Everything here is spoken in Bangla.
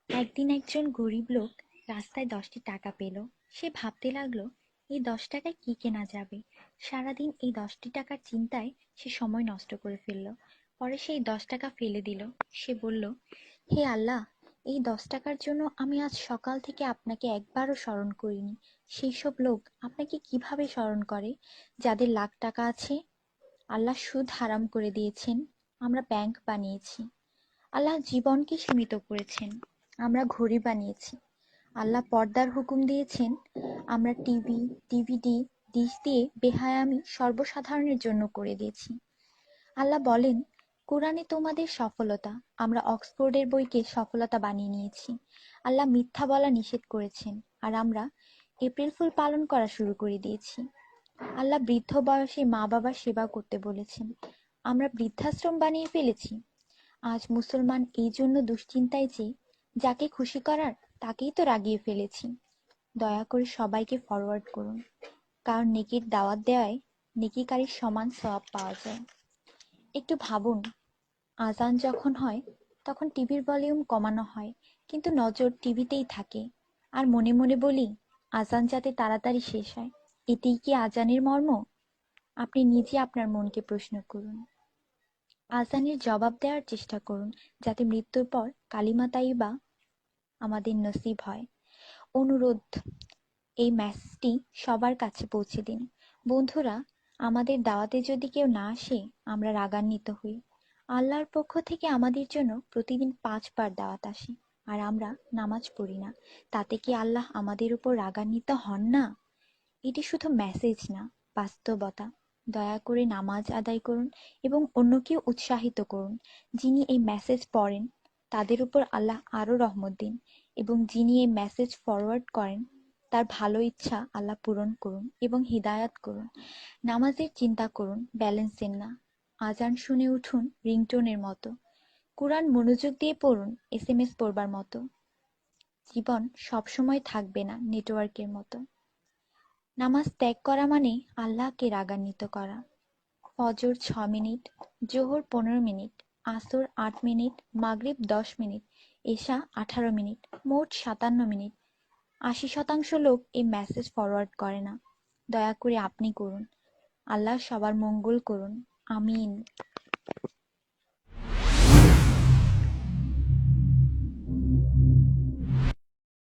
একদিন একজন গরিব লোক রাস্তায় 10টি টাকা পেল। সে ভাবতে লাগলো, এই 10 টাকায় কি কেনা যাবে। সারাদিন এই 10টি টাকার চিন্তায় সে সময় নষ্ট করে ফেলল। পরে সেই 10 টাকা ফেলে দিল। সে বলল, হে আল্লাহ, এই 10 টাকার জন্য আমি আজ সকাল থেকে আপনাকে একবারও স্মরণ করিনি। সেই সব লোক আপনাকে কিভাবে স্মরণ করে যাদের লাখ টাকা আছে? আল্লাহ সুদ হারাম করে দিয়েছেন, আমরা ব্যাংক বানিয়েছি। আল্লাহ জীবনকে সীমিত করেছেন, আমরা ঘড়ি বানিয়েছি। আল্লাহ পর্দার হুকুম দিয়েছেন, আমরা টিভি, ডিভিডি, ডিশ দিয়ে বেহায়ামি সর্বসাধারণের জন্য করে দিয়েছি। আল্লাহ বলেন, কোরআনে তোমাদের সফলতা, আমরা অক্সফোর্ডের বইকে সফলতা বানিয়ে নিয়েছি। আল্লাহ মিথ্যা বলা নিষেধ করেছেন, আর আমরা এপ্রিল ফুল পালন করা শুরু করে দিয়েছি। আল্লাহ বৃদ্ধ বয়সে মা বাবার সেবা করতে বলেছেন, আমরা বৃদ্ধাশ্রম বানিয়ে ফেলেছি। আজ মুসলমান এই জন্য দুশ্চিন্তায় যে যাকে খুশি করার তাকেই তো রাগিয়ে ফেলেছি। দয়া করে সবাইকে ফরওয়ার্ড করুন, কারণ নেকির দাওয়াত দেওয়ায় নেকিকারীর সমান সওয়াব পাওয়া যায়। একটু ভাবুন, আজান যখন হয় তখন টিভির ভলিউম কমানো হয়, কিন্তু নজর টিভিতেই থাকে। আর মনে মনে বলি, আজান যাতে তাড়াতাড়ি শেষ হয়। এতেই কি আজানের মর্ম? আপনি নিজে আপনার মনকে প্রশ্ন করুন। আজানের জবাব দেওয়ার চেষ্টা করুন, যাতে মৃত্যুর পর কালিমা তাইয়্যিবা আমাদের নসিব হয়। অনুরোধ, এই মেসেজটি সবার কাছে পৌঁছে দিন। বন্ধুরা, আমাদের দাওয়াতে যদি কেউ না আসে, আমরা রাগান্বিত হই। আল্লাহর পক্ষ থেকে আমাদের জন্য প্রতিদিন 5 বার দাওয়াত আসে, আর আমরা নামাজ পড়ি না। তাতে কি আল্লাহ আমাদের উপর রাগান্বিত হন না? এটি শুধু মেসেজ না, বাস্তবতা। দয়া করে নামাজ আদায় করুন এবং অন্যকেও উৎসাহিত করুন। যিনি এই মেসেজ পড়েন তাদের উপর আল্লাহ আরও রহমত দিন, এবং যিনি এই মেসেজ ফরওয়ার্ড করেন তার ভালো ইচ্ছা আল্লাহ পূরণ করুন এবং হিদায়াত করুন। নামাজের চিন্তা করুন, ব্যালেন্সের না। আজান শুনে উঠুন রিংটোনের মতো। কোরআন মনোযোগ দিয়ে পড়ুন, এসএমএস পড়বার মতো। জীবন সবসময় থাকবে না নেটওয়ার্কের মতো। নামাজ ত্যাগ করা মানে আল্লাহকে রাগান্বিত করা। ফজর 6 মিনিট, জোহর 15 মিনিট, আসর 8 মিনিট, মাগরিব 10 মিনিট, এশা 18 মিনিট, মোট 57 মিনিট। 80% লোক এই মেসেজ ফরওয়ার্ড করে না। দয়া করে আপনি করুন। আল্লাহ সবার মঙ্গল করুন। আমিন।